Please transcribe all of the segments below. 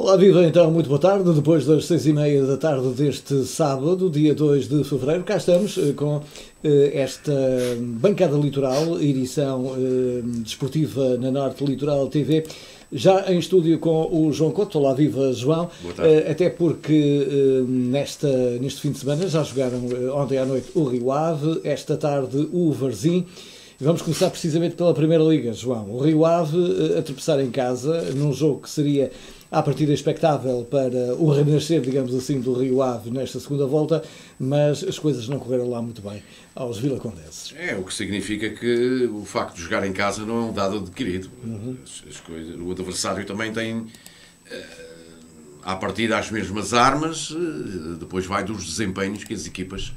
Olá, viva então, muito boa tarde. Depois das 6h30 da tarde deste sábado, dia 2 de fevereiro, cá estamos com esta bancada litoral, edição desportiva na Norte Litoral TV, já em estúdio com o João Couto. Olá, viva João. Boa tarde. Até porque neste fim de semana já jogaram ontem à noite o Rio Ave, esta tarde o Varzim. Vamos começar precisamente pela Primeira Liga, João. O Rio Ave a tropeçar em casa, num jogo que seria à partida expectável para o renascer, digamos assim, do Rio Ave nesta segunda volta, mas as coisas não correram lá muito bem aos vilacondenses. O que significa que o facto de jogar em casa não é um dado adquirido. O adversário também tem, à partida, as mesmas armas, depois vai dos desempenhos que as equipas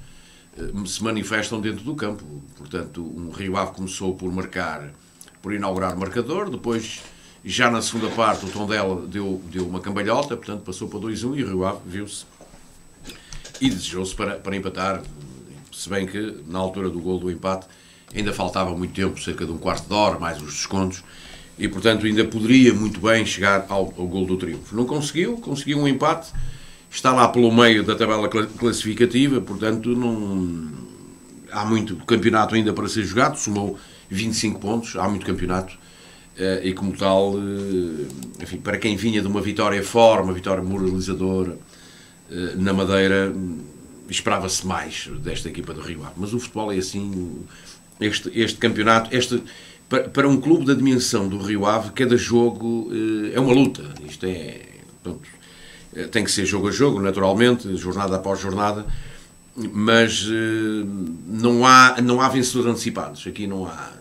se manifestam dentro do campo. Portanto, o Rio Ave começou por inaugurar o marcador, depois, já na segunda parte, o Tondela deu uma cambalhota, portanto passou para 2-1 e o Rio Ave viu-se e desejou-se para empatar, se bem que na altura do golo do empate ainda faltava muito tempo, cerca de um quarto de hora, mais os descontos, e portanto ainda poderia muito bem chegar ao golo do triunfo. Não conseguiu um empate. Está lá pelo meio da tabela classificativa, portanto não há muito campeonato ainda para ser jogado, somou 25 pontos, há muito campeonato, e como tal, enfim, para quem vinha de uma vitória fora, uma vitória moralizadora na Madeira, esperava-se mais desta equipa do Rio Ave. Mas o futebol é assim, este campeonato, para um clube da dimensão do Rio Ave, cada jogo é uma luta, isto é... Pronto, tem que ser jogo a jogo, naturalmente, jornada após jornada, mas não há vencedores antecipados. Aqui não há.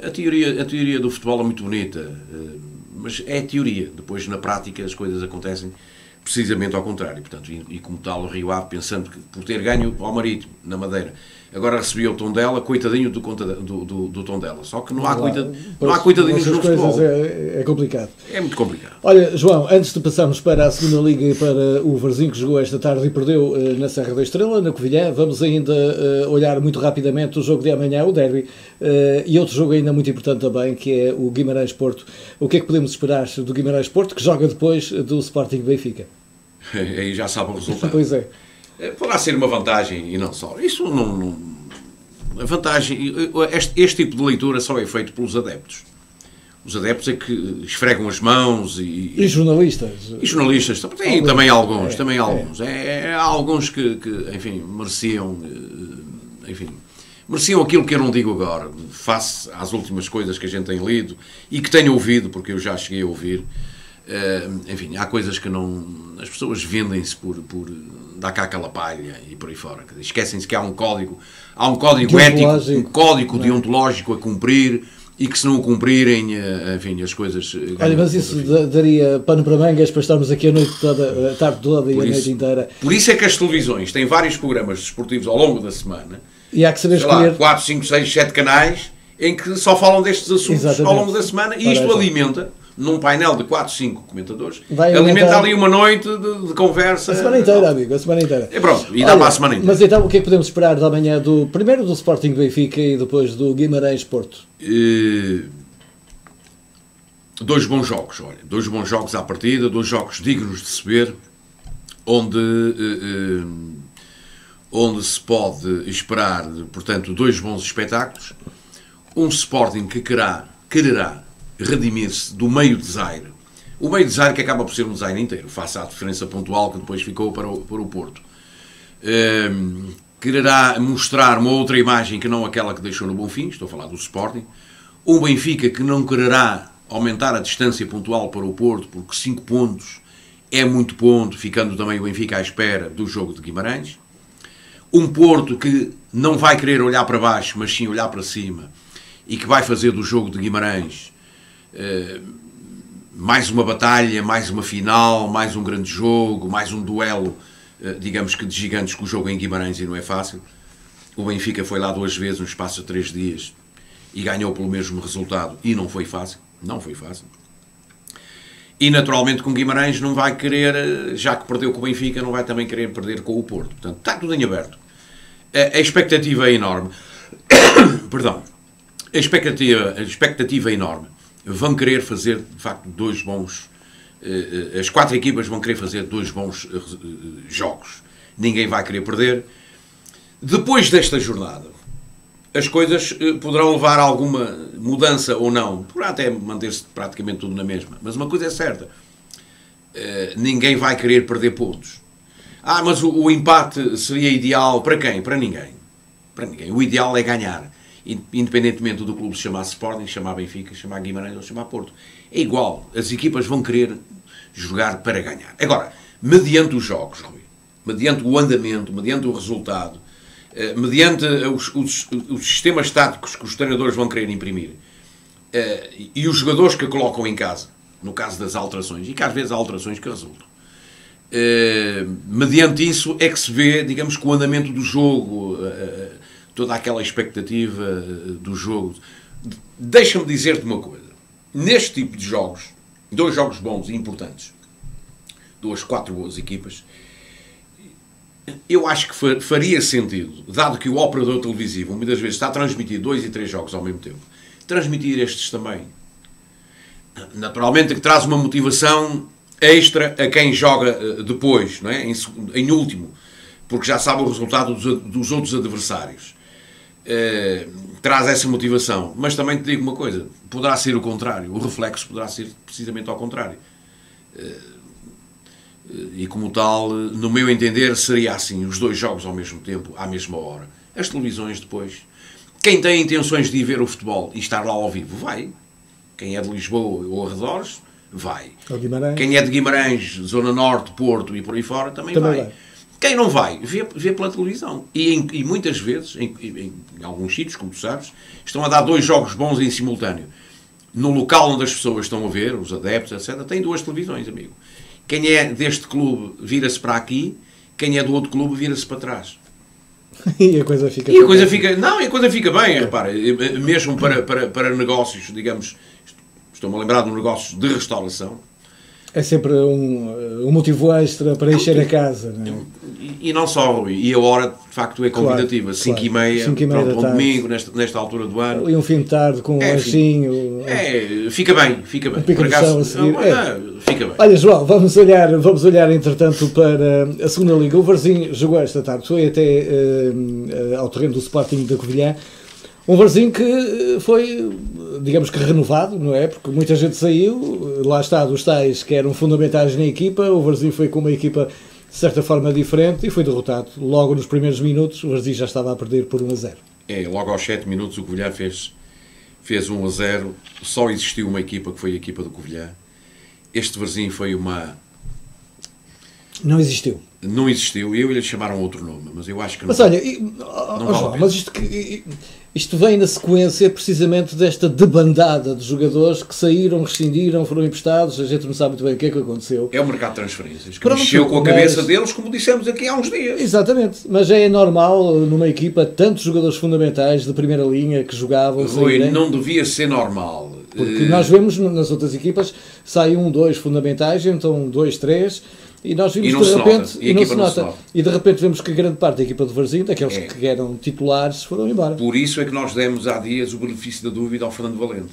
A teoria do futebol é muito bonita, mas é teoria. Depois, na prática, as coisas acontecem precisamente ao contrário. Portanto, e como tal, o Rio Ave, pensando que por ter ganho ao Marítimo, na Madeira, agora recebeu o Tondela, coitadinho do Tondela. Só que não há coitadinhos no futebol. É complicado. É muito complicado. Olha, João, antes de passarmos para a segunda Liga e para o Varzim, que jogou esta tarde e perdeu na Serra da Estrela, na Covilhã, vamos ainda olhar muito rapidamente o jogo de amanhã, o derby, e outro jogo ainda muito importante também, que é o Guimarães-Porto. O que é que podemos esperar do Guimarães-Porto, que joga depois do Sporting Benfica? Aí já sabe o resultado. Pois é. Poderá ser uma vantagem e não só. Isso não. A vantagem. Este tipo de leitura só é feito pelos adeptos. Os adeptos é que esfregam as mãos e jornalistas. E jornalistas. Tem também alguns. Há alguns que, enfim, mereciam. Enfim, mereciam aquilo que eu não digo agora, face às últimas coisas que a gente tem lido e que tenho ouvido, porque eu já cheguei a ouvir. Enfim, há coisas que não... As pessoas vendem-se por dar cá aquela palha e por aí fora. Esquecem-se que há um código ético, um código deontológico a cumprir e que se não o cumprirem, enfim, as coisas... Olha, mas isso daria pano para mangas para estarmos aqui a noite toda, a tarde toda e a noite inteira. Por isso é que as televisões têm vários programas desportivos ao longo da semana. E há que saber escolher... 4, 5, 6, 7 canais em que só falam destes assuntos. Exatamente. Ao longo da semana e isto alimenta... num painel de 4, 5 comentadores, alimenta ali uma noite de conversa. A semana inteira, amigo, a semana inteira. E pronto, e dá para a semana inteira. Mas então, o que é que podemos esperar da manhã primeiro do Sporting Benfica e depois do Guimarães-Porto? Dois bons jogos, olha. Dois bons jogos à partida, dois jogos dignos de se ver, onde se pode esperar, portanto, dois bons espetáculos. Um Sporting que quererá redimir-se do meio desaire. O meio desaire que acaba por ser um desaire inteiro, face à diferença pontual que depois ficou para o Porto. Quererá mostrar uma outra imagem que não aquela que deixou no Bonfim, estou a falar do Sporting. Um Benfica que não quererá aumentar a distância pontual para o Porto, porque 5 pontos é muito ponto, ficando também o Benfica à espera do jogo de Guimarães. Um Porto que não vai querer olhar para baixo, mas sim olhar para cima, e que vai fazer do jogo de Guimarães mais uma batalha, mais uma final, mais um grande jogo, mais um duelo, digamos que de gigantes, que o jogo em Guimarães e não é fácil. O Benfica foi lá 2 vezes no espaço de 3 dias e ganhou pelo mesmo resultado e não foi fácil. E naturalmente com Guimarães não vai querer, já que perdeu com o Benfica, não vai também querer perder com o Porto. Portanto, está tudo em aberto. A expectativa é enorme. Perdão. A expectativa é enorme. Vão querer fazer, de facto, dois bons As 4 equipas vão querer fazer 2 bons jogos. Ninguém vai querer perder. Depois desta jornada, as coisas poderão levar a alguma mudança ou não. Poderá até manter-se praticamente tudo na mesma. Mas uma coisa é certa. Ninguém vai querer perder pontos. Mas o empate seria ideal para quem? Para ninguém. Para ninguém. O ideal é ganhar. Independentemente do clube se chamar Sporting, chamar Benfica, chamar Guimarães ou chamar Porto. É igual. As equipas vão querer jogar para ganhar. Agora, mediante os jogos, Rui, mediante o andamento, mediante o resultado, mediante os sistemas táticos que os treinadores vão querer imprimir, e os jogadores que colocam em casa, no caso das alterações, e que às vezes há alterações que resultam, mediante isso é que se vê, digamos, que o andamento do jogo, toda aquela expectativa do jogo. Deixa-me dizer-te uma coisa. Neste tipo de jogos, 2 jogos bons e importantes, 4 boas equipas, eu acho que faria sentido, dado que o operador televisivo muitas vezes está a transmitir 2 e 3 jogos ao mesmo tempo, transmitir estes também. Naturalmente que traz uma motivação extra a quem joga depois, não é? Em último, porque já sabe o resultado dos outros adversários. Traz essa motivação. Mas também te digo uma coisa, poderá ser o contrário, o reflexo poderá ser precisamente ao contrário. E como tal, no meu entender, seria assim, os 2 jogos ao mesmo tempo, à mesma hora. As televisões depois. Quem tem intenções de ir ver o futebol e estar lá ao vivo, vai. Quem é de Lisboa ou arredores, vai. Quem é de Guimarães, Zona Norte, Porto e por aí fora, também vai. Quem não vai, vê pela televisão. E muitas vezes, em alguns sítios, como tu sabes, estão a dar 2 jogos bons em simultâneo. No local onde as pessoas estão a ver, os adeptos, etc., têm 2 televisões, amigo. Quem é deste clube vira-se para aqui, quem é do outro clube vira-se para trás. E a coisa fica Não, a coisa fica bem, repara. Mesmo para negócios, digamos, estou-me a lembrar de negócios de restauração. É sempre um motivo extra para encher a casa, não é? E não só, e a hora de facto é convidativa, 5h30, pronto, um domingo, nesta altura do ano. E um fim de tarde com um lanchinho. Fica bem. Um pica-pressão a seguir. Fica bem. Olha, João, vamos olhar entretanto para a segunda Liga. O Varzim jogou esta tarde, foi até ao terreno do Sporting da Covilhã. Um Varzim que foi, digamos que renovado, não é? Porque muita gente saiu, lá está, dos tais que eram fundamentais na equipa. O Varzim foi com uma equipa de certa forma diferente e foi derrotado. Logo nos primeiros minutos, o Varzim já estava a perder por 1-0. Logo aos 7 minutos o Covilhã fez 1-0. Só existiu uma equipa, que foi a equipa do Covilhã. Este Varzim foi uma... Não existiu. Não existiu, e lhe chamaram outro nome, mas eu acho que não. Mas olha, João, mas isto vem na sequência precisamente desta debandada de jogadores que saíram, rescindiram, foram emprestados, a gente não sabe muito bem o que é que aconteceu. É o mercado de transferências, que mexeu com a cabeça deles, como dissemos aqui há uns dias. Exatamente, mas é normal numa equipa tantos jogadores fundamentais de primeira linha que jogavam. Rui, não devia ser normal. Porque nós vemos nas outras equipas, sai 1, 2 fundamentais, então 2, 3... E nós vimos de repente, e não se nota. E de repente vemos que grande parte da equipa do Varzim, daqueles que eram titulares, foram embora. Por isso é que nós demos há dias o benefício da dúvida ao Fernando Valente.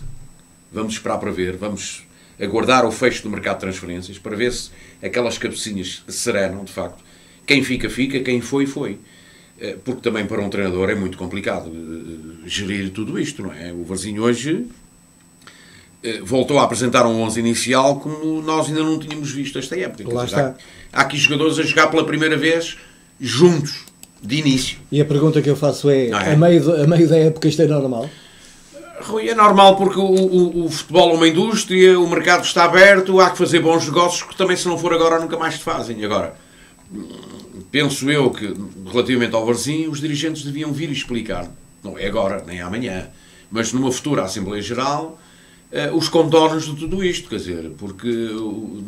Vamos esperar para ver, vamos aguardar o fecho do mercado de transferências para ver se aquelas cabecinhas serenam, de facto. Quem fica, fica, quem foi, foi. Porque também para um treinador é muito complicado gerir tudo isto, não é? O Varzim hoje voltou a apresentar um 11 inicial como nós ainda não tínhamos visto esta época. Há aqui jogadores a jogar pela primeira vez juntos, de início. E a pergunta que eu faço é, a meio da época isto é normal? Rui, é normal porque o futebol é uma indústria, o mercado está aberto, há que fazer bons negócios que também, se não for agora, nunca mais se fazem. Agora, penso eu que, relativamente ao Varzim, os dirigentes deviam vir explicar, não é agora, nem amanhã, mas numa futura Assembleia Geral, os contornos de tudo isto, quer dizer, porque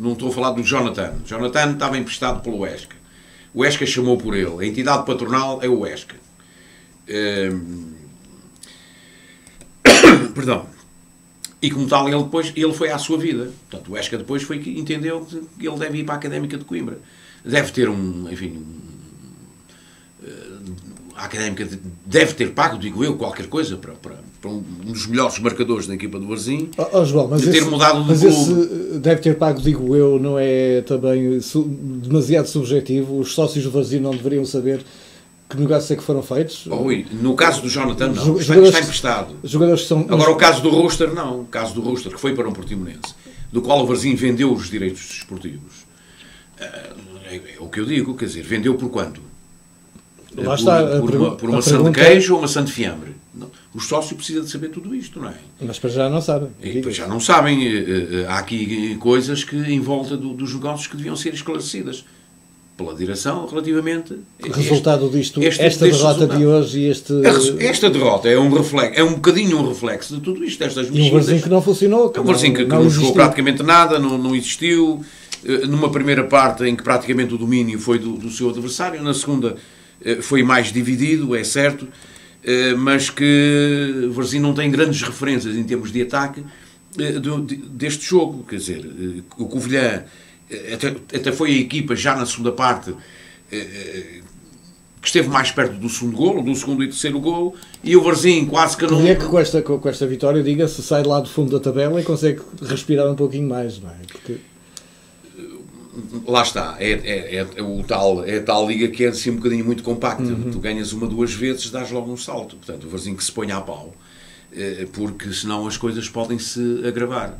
não estou a falar do Jonathan. Jonathan estava emprestado pelo Huesca. O Huesca chamou por ele. A entidade patronal é o Huesca. Perdão. E como tal, ele foi à sua vida. Portanto, o Huesca depois foi que entendeu que ele deve ir para a Académica de Coimbra. Deve ter a Académica deve ter pago, digo eu, qualquer coisa para um dos melhores marcadores da equipa do Varzim, João, mas de ter mudado de clube. Esse deve ter pago, digo eu, não é também demasiado subjetivo? Os sócios do Varzim não deveriam saber que negócios é que foram feitos? No caso do Jonathan, não. Está emprestado. Jogadores que são... Agora, o caso do Roster, não. O caso do Roster, que foi para um Portimonense, do qual o Varzim vendeu os direitos desportivos. É o que eu digo, quer dizer, vendeu por quanto? Lá está, por uma maçã de queijo ou uma maçã de fiambre? Não. O sócio precisa de saber tudo isto, não é? Mas para já não sabem. Já não sabem. Há aqui coisas que em volta dos negócios que deviam ser esclarecidas pela direção relativamente... Resultado disto, esta derrota de hoje e este... Esta derrota é um bocadinho um reflexo de tudo isto, destas mexidas. E um Varzim que não funcionou. É um Varzim que não jogou praticamente nada, não existiu. Numa primeira parte em que praticamente o domínio foi do seu adversário, na segunda foi mais dividido, é certo, mas que o Varzim não tem grandes referências em termos de ataque deste jogo. Quer dizer, o Covilhã até foi a equipa já na segunda parte que esteve mais perto do segundo golo, do segundo e terceiro golo, e o Varzim quase que não... E é que com esta vitória, diga-se, sai lá do fundo da tabela e consegue respirar um pouquinho mais, não é? Porque... Lá está, é a tal liga que é assim um bocadinho muito compacta. Tu ganhas uma, duas vezes, dás logo um salto. Portanto, o Varzim que se ponha a pau, porque senão as coisas podem se agravar.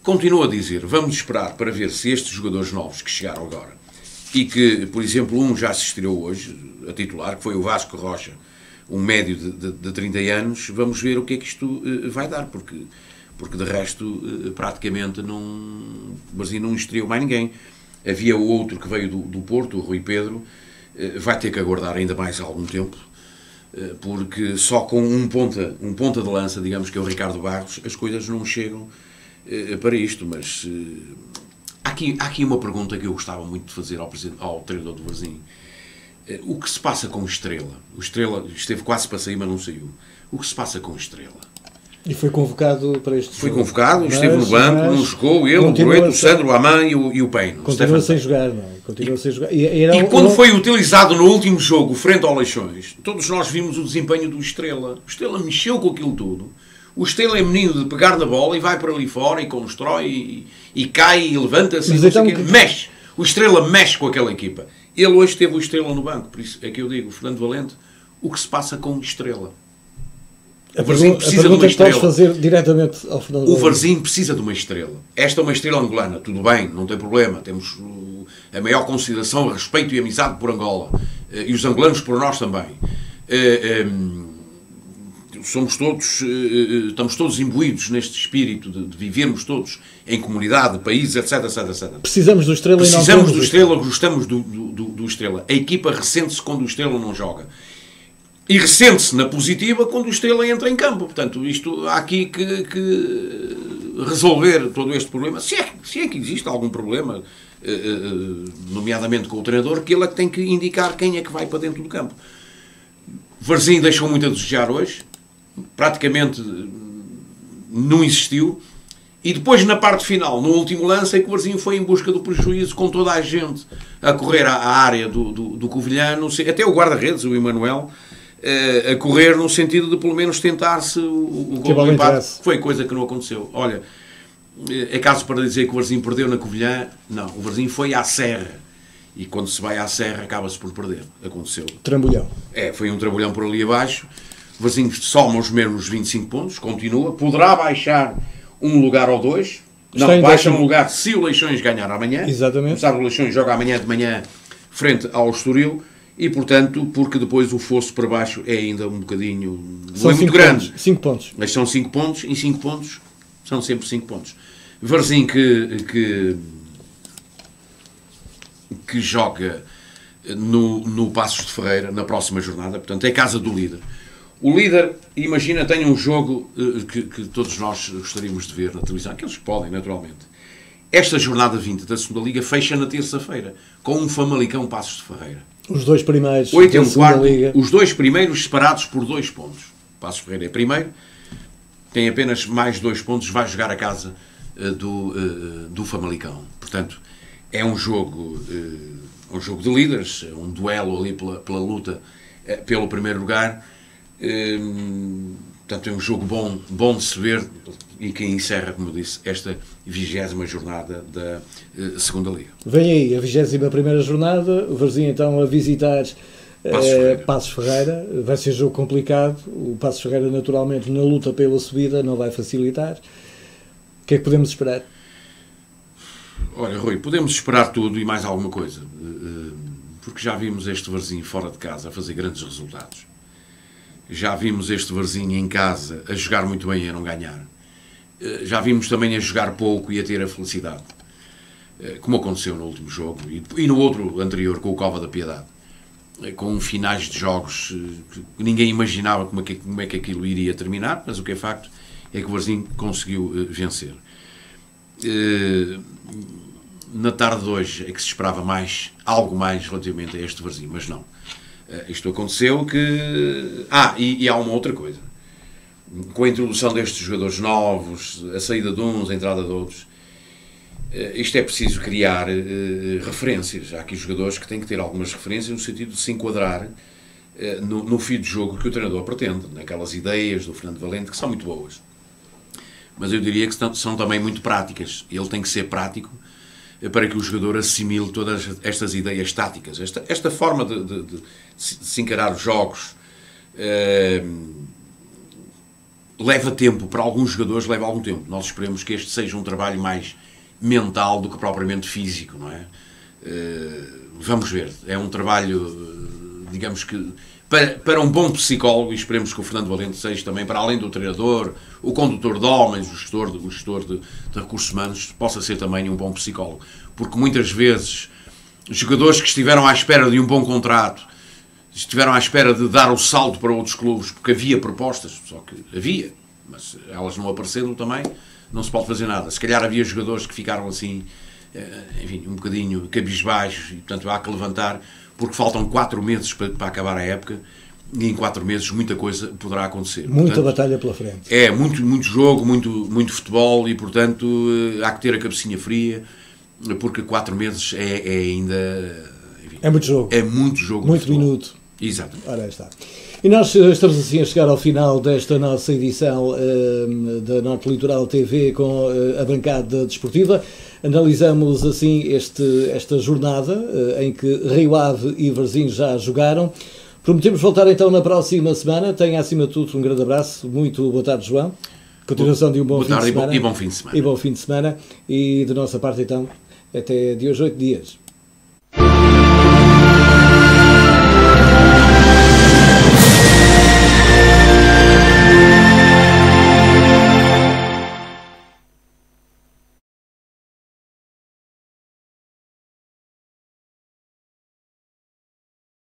Continuo a dizer, vamos esperar para ver se estes jogadores novos que chegaram agora, e que, por exemplo, um já se estreou hoje, a titular, que foi o Vasco Rocha, um médio de 30 anos, vamos ver o que é que isto vai dar, porque de resto, praticamente, o Varzim não estreou mais ninguém. Havia o outro que veio do Porto, o Rui Pedro, vai ter que aguardar ainda mais algum tempo, porque só com um ponta de lança, digamos que é o Ricardo Barros, as coisas não chegam para isto. Mas há aqui uma pergunta que eu gostava muito de fazer ao treinador do Varzim. O que se passa com o Estrela? O Estrela esteve quase para sair, mas não saiu. O que se passa com o Estrela? E foi convocado para este Foi convocado, esteve no banco, não jogou, ele, o Brueto, o Sandro, o Amã e o Peino. Continua sem jogar, não é? Continua sem jogar. E quando foi utilizado no último jogo, frente ao Leixões, todos nós vimos o desempenho do Estrela. O Estrela mexeu com aquilo tudo. O Estrela é menino de pegar na bola e vai para ali fora e constrói e cai e levanta-se e então, mexe. O Estrela mexe com aquela equipa. Ele hoje teve o Estrela no banco, por isso é que eu digo, Fernando Valente, o que se passa com o Estrela? A pergunta é que podes fazer diretamente ao Fernando Valente. O Varzim precisa de uma estrela. Esta é uma estrela angolana, tudo bem, não tem problema. Temos a maior consideração, respeito e amizade por Angola. E os angolanos por nós também. Estamos todos imbuídos neste espírito de vivermos todos em comunidade, país, etc. Precisamos do Estrela e não precisamos do Estrela, gostamos do Estrela. A equipa ressente-se quando o Estrela não joga. E ressente-se na positiva quando o Estrela entra em campo. Portanto, isto há aqui que resolver todo este problema. Se é que existe algum problema, nomeadamente com o treinador, que ele é que tem que indicar quem é que vai para dentro do campo. Varzim deixou muito a desejar hoje. Praticamente não existiu. E depois, na parte final, no último lance, é que o Varzim foi em busca do prejuízo, com toda a gente a correr à área do Covilhã, até o guarda-redes, o Emanuel, a correr no sentido de pelo menos tentar-se o gol do empate. Foi coisa que não aconteceu. Olha, é caso para dizer que o Varzim perdeu na Covilhã. Não, o Varzim foi à Serra. E quando se vai à Serra acaba-se por perder. Aconteceu. Trambolhão. Foi um trambolhão por ali abaixo. O Varzim soma os mesmos 25 pontos, continua. Poderá baixar um lugar ou dois. Não, baixa um lugar se o Leixões ganhar amanhã. Exatamente. Sabe, o Leixões joga amanhã de manhã frente ao Estoril. E, portanto, porque depois o fosso para baixo é ainda um bocadinho... Não é muito grande. 5 pontos. Mas são 5 pontos, e 5 pontos são sempre 5 pontos. Varzim que joga no Passos de Ferreira, na próxima jornada. Portanto, é casa do líder. O líder, imagina, tem um jogo que todos nós gostaríamos de ver na televisão. Aqueles que podem, naturalmente. Esta jornada 20 da segunda Liga fecha na terça-feira, com um Famalicão Passos de Ferreira. Os dois primeiros 8 da segunda Liga. Os dois primeiros separados por 2 pontos. Passos de Ferreira é primeiro, tem apenas mais 2 pontos, vai jogar a casa do Famalicão. Portanto, é um jogo um jogo de líderes, um duelo ali pela luta pelo primeiro lugar. Portanto, é um jogo bom de se ver e que encerra, como disse, esta 20ª jornada da segunda Liga. Vem aí a 21ª jornada, o Varzim então a visitar Passos Ferreira. Vai ser jogo complicado, o Passos Ferreira naturalmente na luta pela subida não vai facilitar. O que é que podemos esperar? Olha, Rui, podemos esperar tudo e mais alguma coisa, porque já vimos este Varzim fora de casa a fazer grandes resultados. Já vimos este Varzim em casa a jogar muito bem e a não ganhar. Já vimos também a jogar pouco e a ter a felicidade, como aconteceu no último jogo e no outro anterior com o Cova da Piedade, com finais de jogos que ninguém imaginava como é que aquilo iria terminar, mas o que é facto é que o Varzim conseguiu vencer. Na tarde de hoje é que se esperava algo mais relativamente a este Varzim, mas não. Isto aconteceu que... e há uma outra coisa. Com a introdução destes jogadores novos, a saída de uns, a entrada de outros, isto é preciso criar referências. Há aqui jogadores que têm que ter algumas referências no sentido de se enquadrar no fio de jogo que o treinador pretende, naquelas ideias do Fernando Valente, que são muito boas. Mas eu diria que são também muito práticas. Ele tem que ser prático para que o jogador assimile todas estas ideias táticas. Esta forma de se encarar os jogos leva tempo. Para alguns jogadores leva algum tempo. Nós esperemos que este seja um trabalho mais mental do que propriamente físico, não é? Vamos ver. É um trabalho, digamos que, para um bom psicólogo, e esperemos que o Fernando Valente seja também, para além do treinador, o condutor de homens, o gestor de recursos humanos, possa ser também um bom psicólogo. Porque muitas vezes, jogadores que estiveram à espera de um bom contrato, estiveram à espera de dar o salto para outros clubes, porque havia propostas, só que havia, mas elas não aparecendo também, não se pode fazer nada. Se calhar havia jogadores que ficaram assim, enfim, um bocadinho cabisbaixos, e portanto há que levantar, porque faltam 4 meses para acabar a época, e em 4 meses muita coisa poderá acontecer. Muita portanto, batalha pela frente. É, muito jogo, muito futebol, e portanto há que ter a cabecinha fria, porque 4 meses é ainda... Enfim, é muito jogo. É muito jogo. Muito minuto. Exato. Ora, está. E nós estamos assim a chegar ao final desta nossa edição da Norte Litoral TV com a bancada desportiva. Analisamos assim esta jornada em que Rio Ave e Varzim já jogaram. Prometemos voltar então na próxima semana. Tenha acima de tudo um grande abraço. Muito boa tarde, João. Continuação de um bom fim de semana. E bom fim de semana. E bom fim de semana. E da nossa parte então, até de hoje 8 dias.